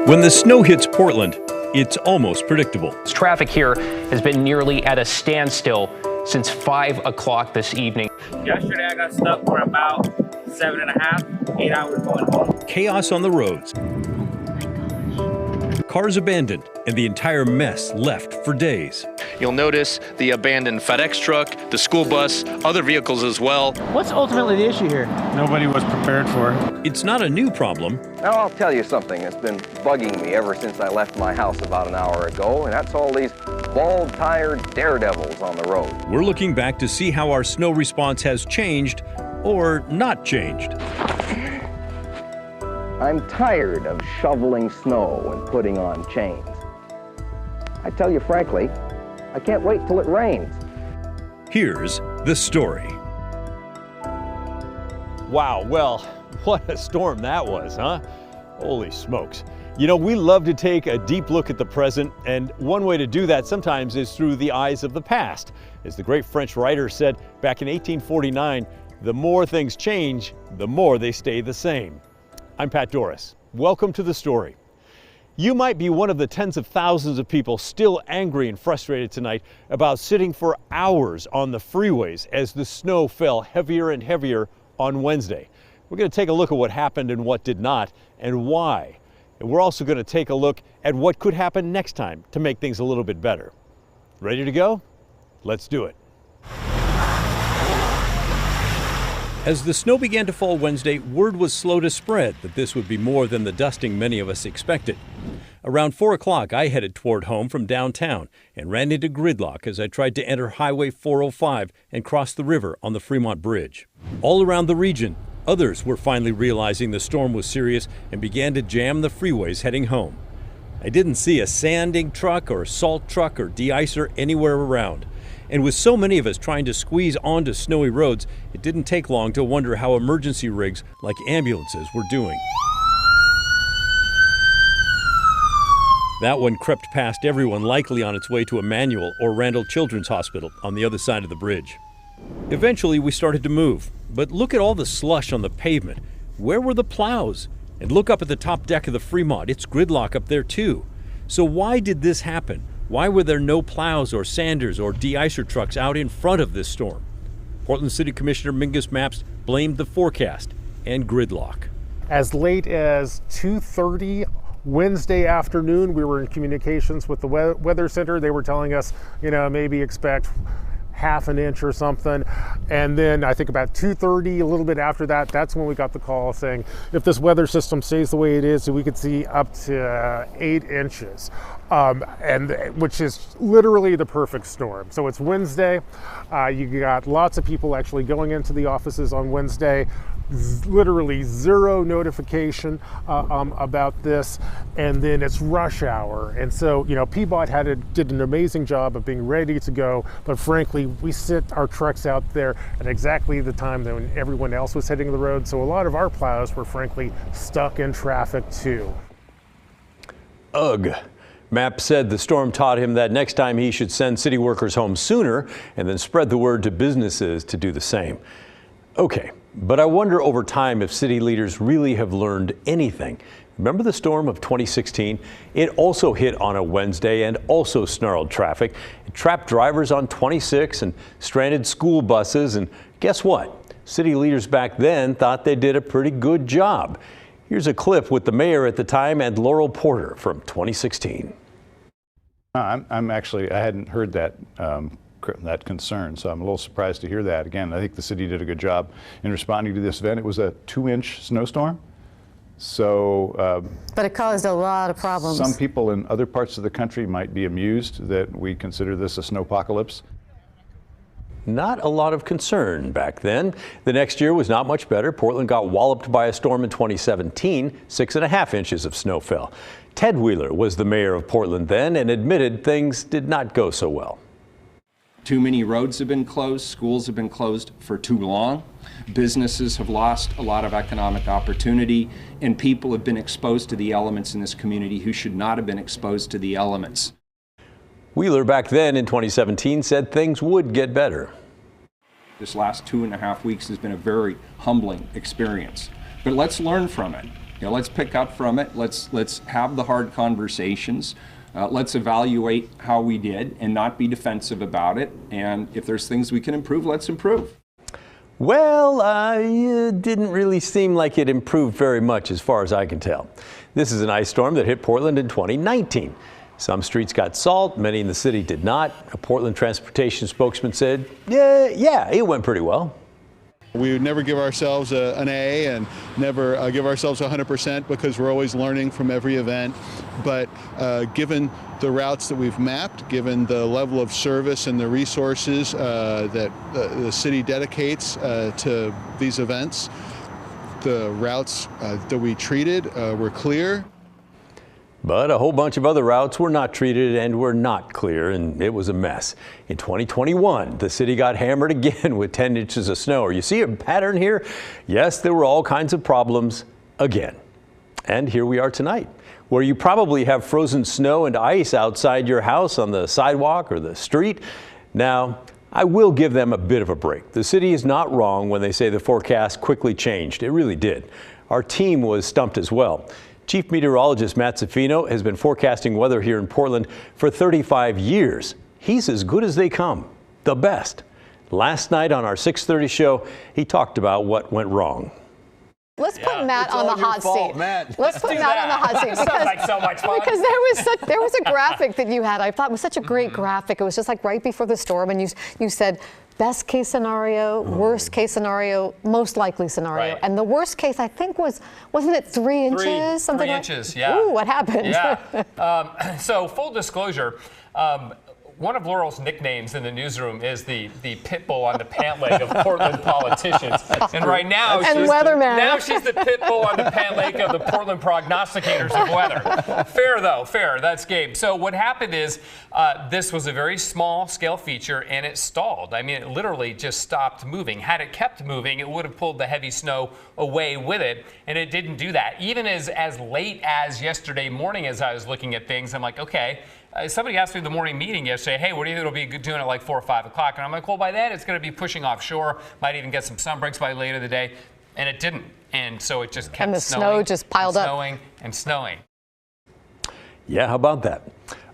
When the snow hits Portland, it's almost predictable. Traffic here has been nearly at a standstill since 5 o'clock this evening. Yesterday I got stuck for about 7.5, 8 hours going home. Chaos on the roads. Cars abandoned and the entire mess left for days. You'll notice the abandoned FedEx truck, the school bus, other vehicles as well. What's ultimately the issue here? Nobody was prepared for it. It's not a new problem. Now I'll tell you something that's been bugging me ever since I left my house about an hour ago, and that's all these bald-tired daredevils on the road. We're looking back to see how our snow response has changed or not changed. I'm tired of shoveling snow and putting on chains. I tell you frankly, I can't wait till it rains. Here's the story. Wow, well, what a storm that was, huh? Holy smokes. You know, we love to take a deep look at the present, and one way to do that sometimes is through the eyes of the past. As the great French writer said back in 1849, the more things change, the more they stay the same. I'm Pat Doris. Welcome to The Story. You might be one of the tens of thousands of people still angry and frustrated tonight about sitting for hours on the freeways as the snow fell heavier and heavier on Wednesday. We're going to take a look at what happened and what did not, and why. And we're also going to take a look at what could happen next time to make things a little bit better. Ready to go? Let's do it. As the snow began to fall Wednesday, word was slow to spread that this would be more than the dusting many of us expected. Around 4 o'clock, I headed toward home from downtown and ran into gridlock as I tried to enter Highway 405 and cross the river on the Fremont Bridge. All around the region, others were finally realizing the storm was serious and began to jam the freeways heading home. I didn't see a sanding truck or salt truck or de-icer anywhere around. And with so many of us trying to squeeze onto snowy roads, it didn't take long to wonder how emergency rigs like ambulances were doing. That one crept past everyone, likely on its way to Emmanuel or Randall Children's Hospital on the other side of the bridge. Eventually, we started to move, but look at all the slush on the pavement. Where were the plows? And look up at the top deck of the Fremont. It's gridlock up there too. So why did this happen? Why were there no plows or sanders or de-icer trucks out in front of this storm? Portland City Commissioner Mingus Mapps blamed the forecast and gridlock. As late as 2:30 Wednesday afternoon, we were in communications with the Weather Center. They were telling us, maybe expect half an inch or something. And then I think about 2:30, a little bit after that, that's when we got the call saying if this weather system stays the way it is, we could see up to 8 inches, and which is literally the perfect storm. So it's Wednesday. You got lots of people actually going into the offices on Wednesday. Literally zero notification about this, and then it's rush hour, and so PBOT did an amazing job of being ready to go, but frankly we sent our trucks out there at exactly the time that when everyone else was hitting the road, so a lot of our plows were frankly stuck in traffic too. Ugh. Mapp said the storm taught him that next time he should send city workers home sooner and then spread the word to businesses to do the same. Okay. But I wonder over time if city leaders really have learned anything. Remember the storm of 2016? It also hit on a Wednesday and also snarled traffic. It trapped drivers on 26 and stranded school buses. And guess what? City leaders back then thought they did a pretty good job. Here's a clip with the mayor at the time and Laurel Porter from 2016. I hadn't heard that concern, so I'm a little surprised to hear that. Again, I think the city did a good job in responding to this event. It was a 2-inch snowstorm, so but it caused a lot of problems. Some people in other parts of the country might be amused that we consider this a snowpocalypse. Not a lot of concern back then. The next year was not much better. Portland got walloped by a storm in 2017. 6.5 inches of snow fell. Ted Wheeler was the mayor of Portland then and admitted things did not go so well. Too many roads have been closed, schools have been closed for too long, businesses have lost a lot of economic opportunity, and people have been exposed to the elements in this community who should not have been exposed to the elements. Wheeler back then in 2017 said things would get better. This last 2.5 weeks has been a very humbling experience, but let's learn from it. let's pick up from it. Let's have the hard conversations. Let's evaluate how we did and not be defensive about it. And if there's things we can improve, let's improve. Well, it didn't really seem like it improved very much as far as I can tell. This is an ice storm that hit Portland in 2019. Some streets got salt, many in the city did not. A Portland transportation spokesman said, yeah, it went pretty well. We would never give ourselves an A and never give ourselves 100% because we're always learning from every event. But given the routes that we've mapped, given the level of service and the resources that the city dedicates to these events, the routes that we treated were clear. But a whole bunch of other routes were not treated and were not clear, and it was a mess. In 2021, the city got hammered again with 10 inches of snow. You see a pattern here? Yes, there were all kinds of problems again. And here we are tonight, where you probably have frozen snow and ice outside your house on the sidewalk or the street. Now, I will give them a bit of a break. The city is not wrong when they say the forecast quickly changed. It really did. Our team was stumped as well. Chief Meteorologist Matt Zaffino has been forecasting weather here in Portland for 35 years. He's as good as they come, the best. Last night on our 6:30 show, he talked about what went wrong. Let's put Matt on the hot seat. Matt. Let's put Matt on the hot seat Sounds like so much fun. because there was a graphic that you had. I thought it was such a great graphic. It was just like right before the storm, and you said best case scenario, worst case scenario, most likely scenario. Right. And the worst case, I think, wasn't it 3 inches? Something 3 like, inches, yeah. Ooh, what happened? Yeah. So full disclosure, one of Laurel's nicknames in the newsroom is the pit bull on the pant leg of Portland politicians. And right now, she's the pit bull on the pant leg of the Portland prognosticators of weather. Fair though, fair. That's game. So what happened is this was a very small scale feature and it stalled. I mean, it literally just stopped moving. Had it kept moving, it would have pulled the heavy snow away with it, and it didn't do that. Even as late as yesterday morning, as I was looking at things, I'm like, okay. Somebody asked me in the morning meeting yesterday, hey, what do you think it'll be doing at like 4 or 5 o'clock? And I'm like, well, by then it's going to be pushing offshore. Might even get some sun breaks by later in the day. And it didn't. And so it just kept snowing. And the snow just piled up. Snowing and snowing. Yeah, how about that?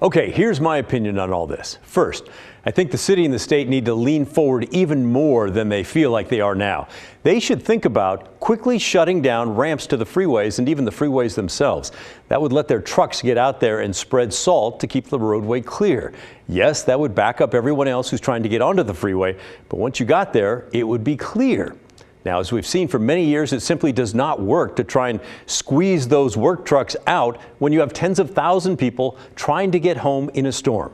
Okay, here's my opinion on all this. First, I think the city and the state need to lean forward even more than they feel like they are now. They should think about quickly shutting down ramps to the freeways and even the freeways themselves. That would let their trucks get out there and spread salt to keep the roadway clear. Yes, that would back up everyone else who's trying to get onto the freeway, but once you got there, it would be clear. Now, as we've seen for many years, it simply does not work to try and squeeze those work trucks out when you have tens of thousands of people trying to get home in a storm.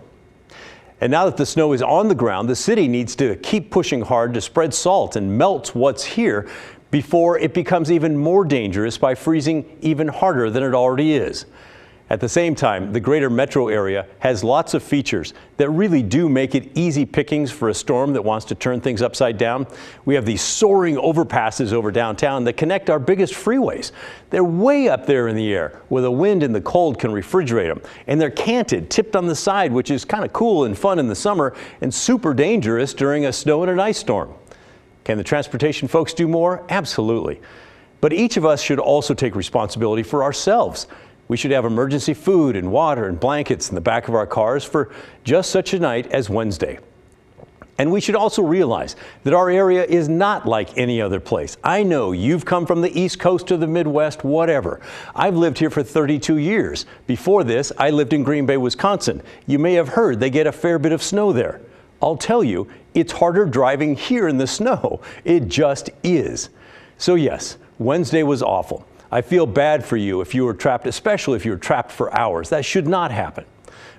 And now that the snow is on the ground, the city needs to keep pushing hard to spread salt and melt what's here before it becomes even more dangerous by freezing even harder than it already is. At the same time, the greater metro area has lots of features that really do make it easy pickings for a storm that wants to turn things upside down. We have these soaring overpasses over downtown that connect our biggest freeways. They're way up there in the air where the wind and the cold can refrigerate them. And they're canted, tipped on the side, which is kind of cool and fun in the summer and super dangerous during a snow and an ice storm. Can the transportation folks do more? Absolutely. But each of us should also take responsibility for ourselves. We should have emergency food and water and blankets in the back of our cars for just such a night as Wednesday. And we should also realize that our area is not like any other place. I know you've come from the East Coast or the Midwest, whatever. I've lived here for 32 years. Before this, I lived in Green Bay, Wisconsin. You may have heard they get a fair bit of snow there. I'll tell you, it's harder driving here in the snow. It just is. So yes, Wednesday was awful. I feel bad for you if you were trapped, especially if you were trapped for hours. That should not happen.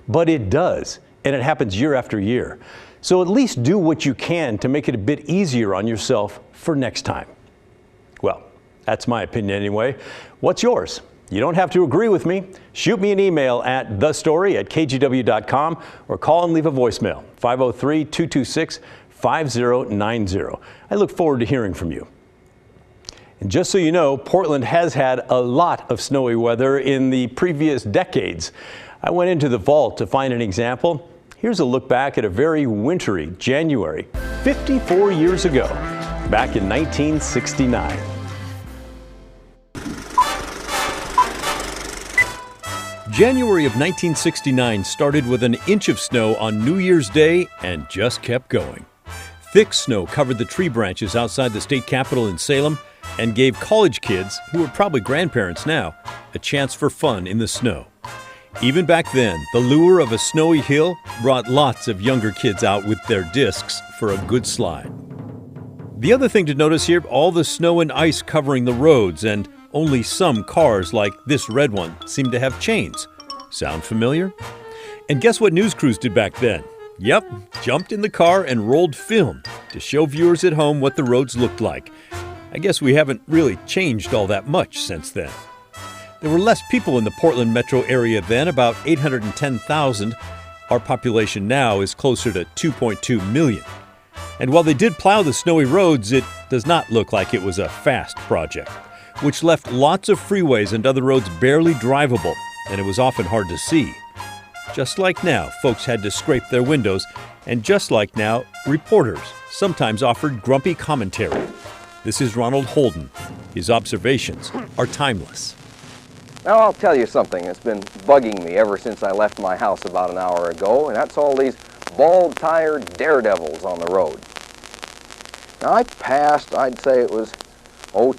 But it does, and it happens year after year. So at least do what you can to make it a bit easier on yourself for next time. Well, that's my opinion anyway. What's yours? You don't have to agree with me. Shoot me an email at thestory@kgw.com or call and leave a voicemail, 503-226-5090. I look forward to hearing from you. And just so you know, Portland has had a lot of snowy weather in the previous decades. I went into the vault to find an example. Here's a look back at a very wintry January 54 years ago, back in 1969. January of 1969 started with an inch of snow on New Year's Day and just kept going. Thick snow covered the tree branches outside the state capitol in Salem and gave college kids, who are probably grandparents now, a chance for fun in the snow. Even back then, the lure of a snowy hill brought lots of younger kids out with their discs for a good slide. The other thing to notice here, all the snow and ice covering the roads, and only some cars like this red one seem to have chains. Sound familiar? And guess what news crews did back then? Yep, jumped in the car and rolled film to show viewers at home what the roads looked like. I guess we haven't really changed all that much since then. There were less people in the Portland metro area then, about 810,000. Our population now is closer to 2.2 million. And while they did plow the snowy roads, it does not look like it was a fast project, which left lots of freeways and other roads barely drivable, and it was often hard to see. Just like now, folks had to scrape their windows, and just like now, reporters sometimes offered grumpy commentary. This is Ronald Holden. His observations are timeless. Now I'll tell you something that's been bugging me ever since I left my house about an hour ago, and that's all these bald-tired daredevils on the road. Now I passed, I'd say it was,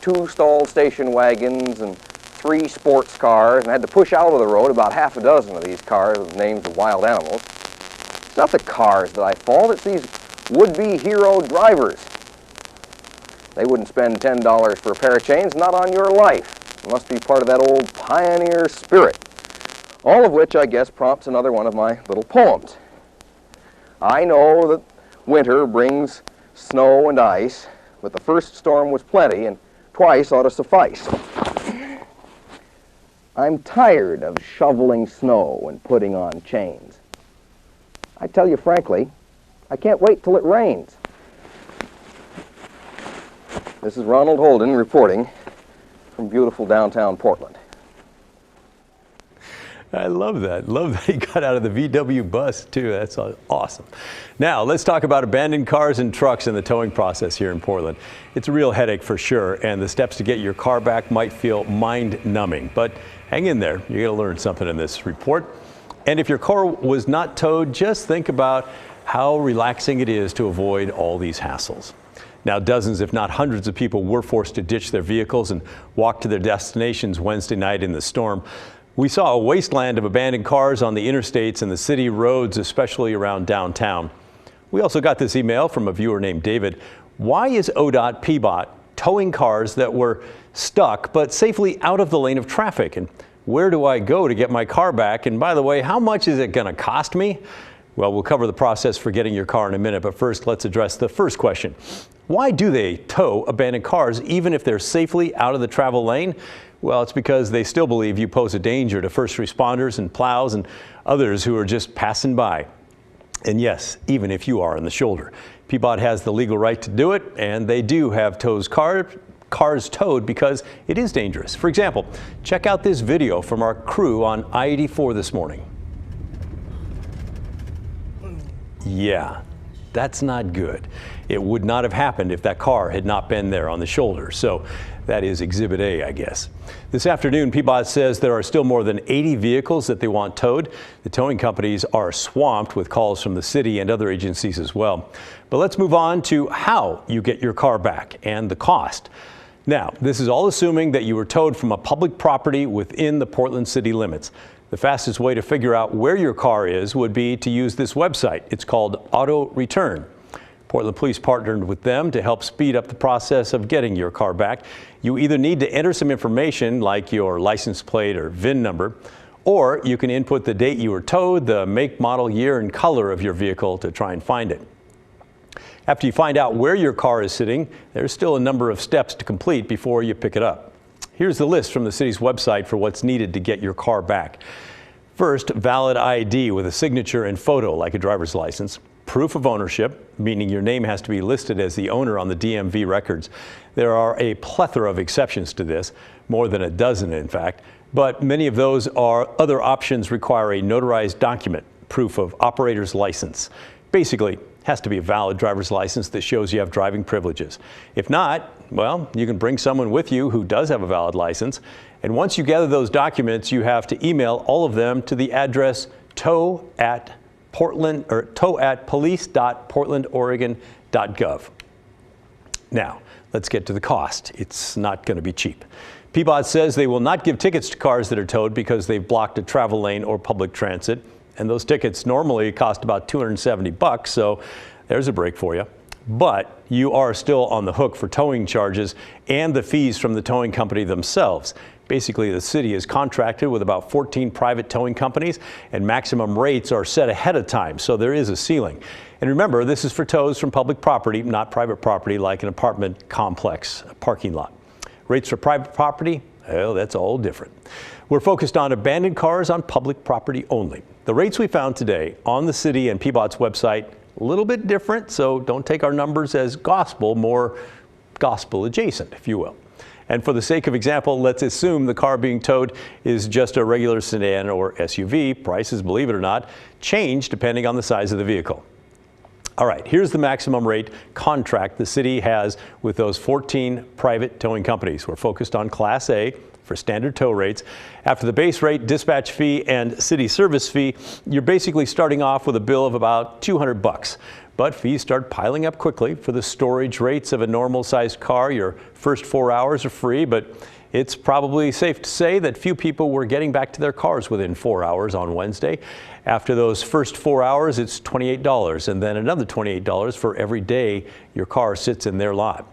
2 stalled station wagons and 3 sports cars, and I had to push out of the road about half a dozen of these cars with names of wild animals. It's not the cars that I fault, it's these would-be hero drivers. They wouldn't spend $10 for a pair of chains, not on your life. It must be part of that old pioneer spirit. All of which, I guess, prompts another one of my little poems. I know that winter brings snow and ice, but the first storm was plenty, and twice ought to suffice. I'm tired of shoveling snow and putting on chains. I tell you frankly, I can't wait till it rains. This is Ronald Holden reporting from beautiful downtown Portland. I love that. Love that he got out of the VW bus, too. That's awesome. Now, let's talk about abandoned cars and trucks and the towing process here in Portland. It's a real headache for sure, and the steps to get your car back might feel mind-numbing. But hang in there. You're going to learn something in this report. And if your car was not towed, just think about how relaxing it is to avoid all these hassles. Now, dozens, if not hundreds of people were forced to ditch their vehicles and walk to their destinations Wednesday night in the storm. We saw a wasteland of abandoned cars on the interstates and the city roads, especially around downtown. We also got this email from a viewer named David. Why is ODOT PBOT towing cars that were stuck but safely out of the lane of traffic? And where do I go to get my car back? And by the way, how much is it going to cost me? Well, we'll cover the process for getting your car in a minute, but first let's address the first question. Why do they tow abandoned cars even if they're safely out of the travel lane? Well, it's because they still believe you pose a danger to first responders and plows and others who are just passing by. And yes, even if you are on the shoulder. PBOT has the legal right to do it, and they do have cars towed because it is dangerous. For example, check out this video from our crew on I-84 this morning. Yeah, that's not good. It would not have happened if that car had not been there on the shoulder. So that is Exhibit A, I guess. This afternoon, PBOT says there are still more than 80 vehicles that they want towed. The towing companies are swamped with calls from the city and other agencies as well. But let's move on to how you get your car back and the cost. Now, this is all assuming that you were towed from a public property within the Portland city limits. The fastest way to figure out where your car is would be to use this website. It's called Auto Return. Portland Police partnered with them to help speed up the process of getting your car back. You either need to enter some information like your license plate or VIN number, or you can input the date you were towed, the make, model, year, and color of your vehicle to try and find it. After you find out where your car is sitting, there's still a number of steps to complete before you pick it up. Here's the list from the city's website for what's needed to get your car back. First, valid ID with a signature and photo like a driver's license. Proof of ownership, meaning your name has to be listed as the owner on the DMV records. There are a plethora of exceptions to this, more than a dozen in fact, but many of those other options require a notarized document, proof of operator's license. Basically, Has to be a valid driver's license that shows you have driving privileges. If not, well, you can bring someone with you who does have a valid license. And once you gather those documents, you have to email all of them to the address tow@police.portlandoregon.gov. Now, let's get to the cost. It's not going to be cheap. PBOT says they will not give tickets to cars that are towed because they've blocked a travel lane or public transit. And those tickets normally cost about $270, so there's a break for you. But you are still on the hook for towing charges and the fees from the towing company themselves. Basically, the city is contracted with about 14 private towing companies, and maximum rates are set ahead of time, so there is a ceiling. And remember, this is for tows from public property, not private property like an apartment complex parking lot. Rates for private property, well, that's all different. We're focused on abandoned cars on public property only. The rates we found today on the city and PBOT's website, a little bit different, so don't take our numbers as gospel, more gospel adjacent, if you will. And for the sake of example, let's assume the car being towed is just a regular sedan or SUV. Prices, believe it or not, change depending on the size of the vehicle. All right, here's the maximum rate contract the city has with those 14 private towing companies. We're focused on Class A for standard tow rates. After the base rate, dispatch fee, and city service fee, you're basically starting off with a bill of about $200. But fees start piling up quickly. For the storage rates of a normal sized car, your first 4 hours are free, but it's probably safe to say that few people were getting back to their cars within 4 hours on Wednesday. After those first 4 hours, it's $28, and then another $28 for every day your car sits in their lot.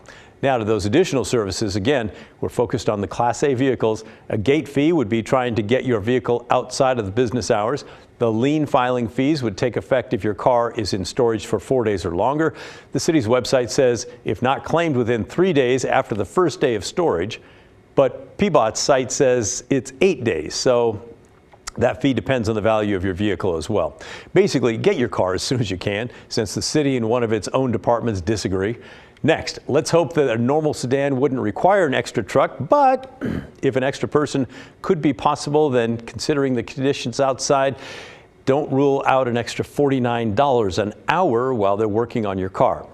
Now to those additional services, again, we're focused on the Class A vehicles. A gate fee would be trying to get your vehicle outside of the business hours. The lien filing fees would take effect if your car is in storage for 4 days or longer. The city's website says if not claimed within 3 days after the first day of storage, but PBOT's site says it's 8 days. So that fee depends on the value of your vehicle as well. Basically, get your car as soon as you can, since the city and one of its own departments disagree. Next, let's hope that a normal sedan wouldn't require an extra truck, but if an extra person could be possible, then considering the conditions outside, don't rule out an extra $49 an hour while they're working on your car.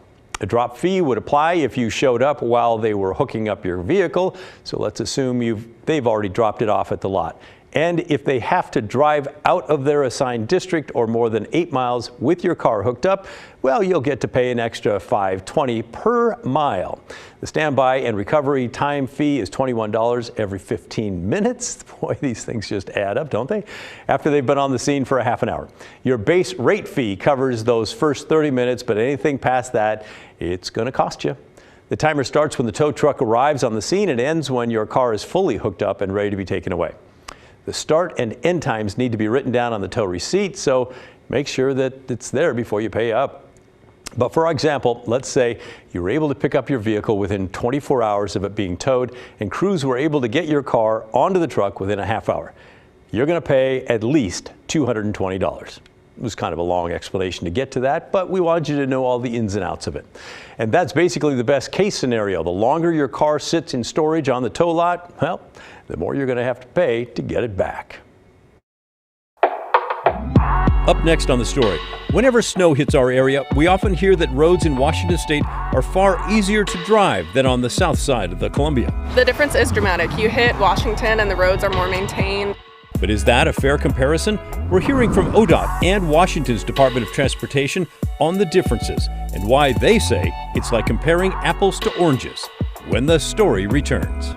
A drop fee would apply if you showed up while they were hooking up your vehicle, so let's assume they've already dropped it off at the lot. And if they have to drive out of their assigned district or more than 8 miles with your car hooked up, well, you'll get to pay an extra $5.20 per mile. The standby and recovery time fee is $21 every 15 minutes. Boy, these things just add up, don't they? After they've been on the scene for a half an hour. Your base rate fee covers those first 30 minutes, but anything past that, it's going to cost you. The timer starts when the tow truck arrives on the scene and ends when your car is fully hooked up and ready to be taken away. The start and end times need to be written down on the tow receipt, so make sure that it's there before you pay up. But for example, let's say you were able to pick up your vehicle within 24 hours of it being towed, and crews were able to get your car onto the truck within a half hour. You're going to pay at least $220. It was kind of a long explanation to get to that, but we wanted you to know all the ins and outs of it. And that's basically the best case scenario. The longer your car sits in storage on the tow lot, well, the more you're going to have to pay to get it back. Up next on the story, whenever snow hits our area, we often hear that roads in Washington state are far easier to drive than on the south side of the Columbia. The difference is dramatic. You hit Washington and the roads are more maintained. But is that a fair comparison? We're hearing from ODOT and Washington's Department of Transportation on the differences and why they say it's like comparing apples to oranges. When the story returns.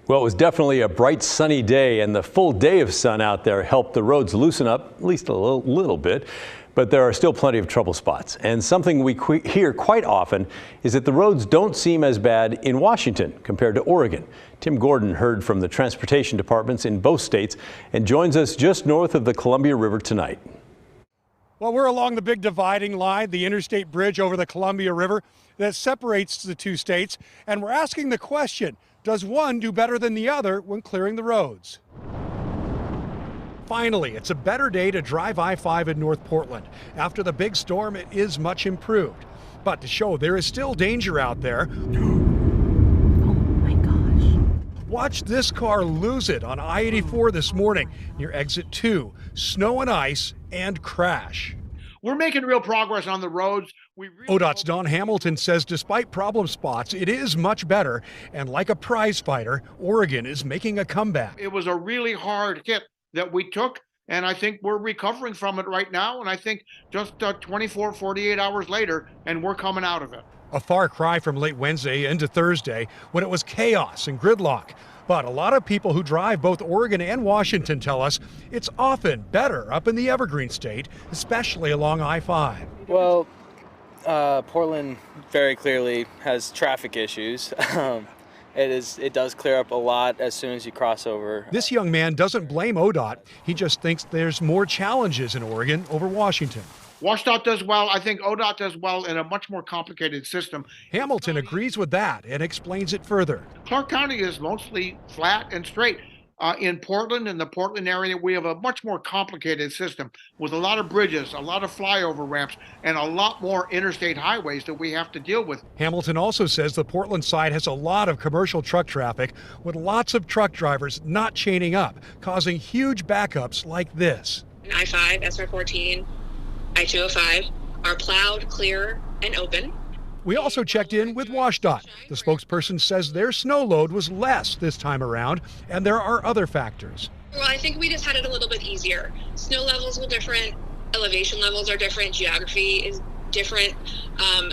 Well, it was definitely a bright sunny day, and the full day of sun out there helped the roads loosen up at least a little bit. But there are still plenty of trouble spots. And something we hear quite often is that the roads don't seem as bad in Washington compared to Oregon. Tim Gordon heard from the transportation departments in both states and joins us just north of the Columbia River tonight. Well, we're along the big dividing line, the interstate bridge over the Columbia River that separates the two states. And we're asking the question, does one do better than the other when clearing the roads? Finally, it's a better day to drive I-5 in North Portland. After the big storm, it is much improved. But to show there is still danger out there, Oh my gosh. watch this car lose it on I-84 this morning near exit 2. Snow and ice and crash. We're making real progress on the roads. ODOT's Don Hamilton says despite problem spots, it is much better. And like a prize fighter, Oregon is making a comeback. It was a really hard hit that we took, and I think we're recovering from it right now. And I think just 24, 48 hours later, and we're coming out of it. A far cry from late Wednesday into Thursday when it was chaos and gridlock. But a lot of people who drive both Oregon and Washington tell us it's often better up in the Evergreen State, especially along I-5. Well, Portland very clearly has traffic issues. It does clear up a lot as soon as you cross over. This young man doesn't blame ODOT. He just thinks there's more challenges in Oregon over Washington. WashDOT does well. I think ODOT does well in a much more complicated system. Hamilton agrees with that and explains it further. Clark County is mostly flat and straight. In Portland, in the Portland area, we have a much more complicated system with a lot of bridges, a lot of flyover ramps, and a lot more interstate highways that we have to deal with. Hamilton also says the Portland side has a lot of commercial truck traffic with lots of truck drivers not chaining up, causing huge backups like this. I-5, SR14, I-205 are plowed, clear, and open. We also checked in with WashDOT. The spokesperson says their snow load was less this time around, and there are other factors. Well, I think we just had it a little bit easier. Snow levels were different, elevation levels are different, geography is different.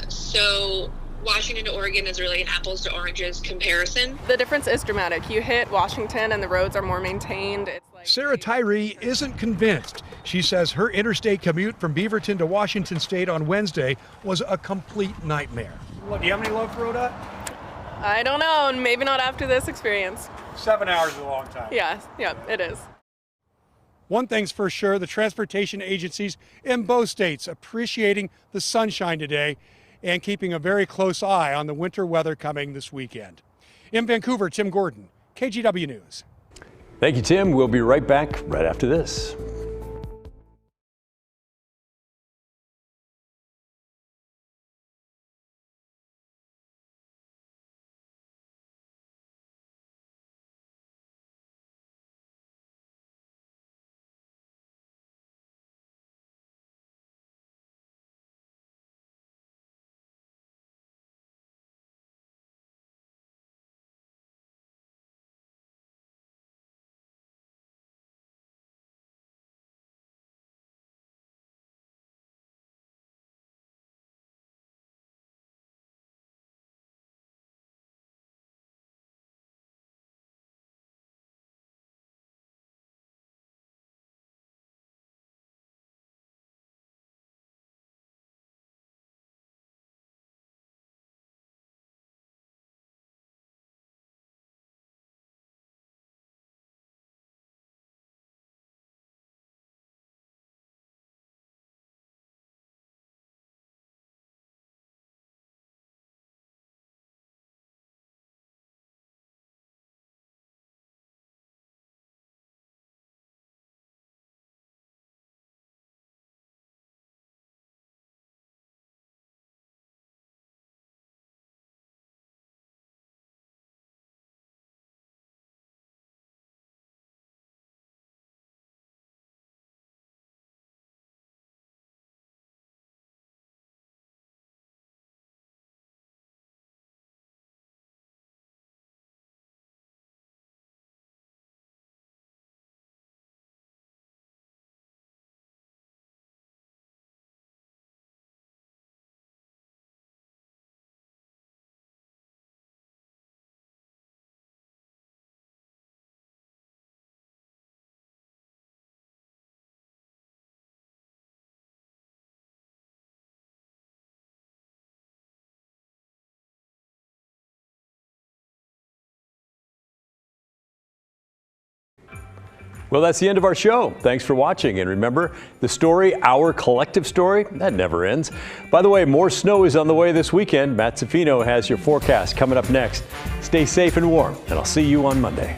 So Washington to Oregon is really an apples to oranges comparison. The difference is dramatic. You hit Washington and the roads are more maintained. It's like Sarah Tyree isn't convinced. She says her interstate commute from Beaverton to Washington State on Wednesday was a complete nightmare. Do you have any love for ODOT? I don't know, and maybe not after this experience. 7 hours is a long time. Yeah, it is. One thing's for sure, the transportation agencies in both states appreciating the sunshine today and keeping a very close eye on the winter weather coming this weekend. In Vancouver, Tim Gordon, KGW News. Thank you, Tim. We'll be right back right after this. Well, that's the end of our show. Thanks for watching. And remember, the story, our collective story, that never ends. By the way, more snow is on the way this weekend. Matt Zaffino has your forecast coming up next. Stay safe and warm, and I'll see you on Monday.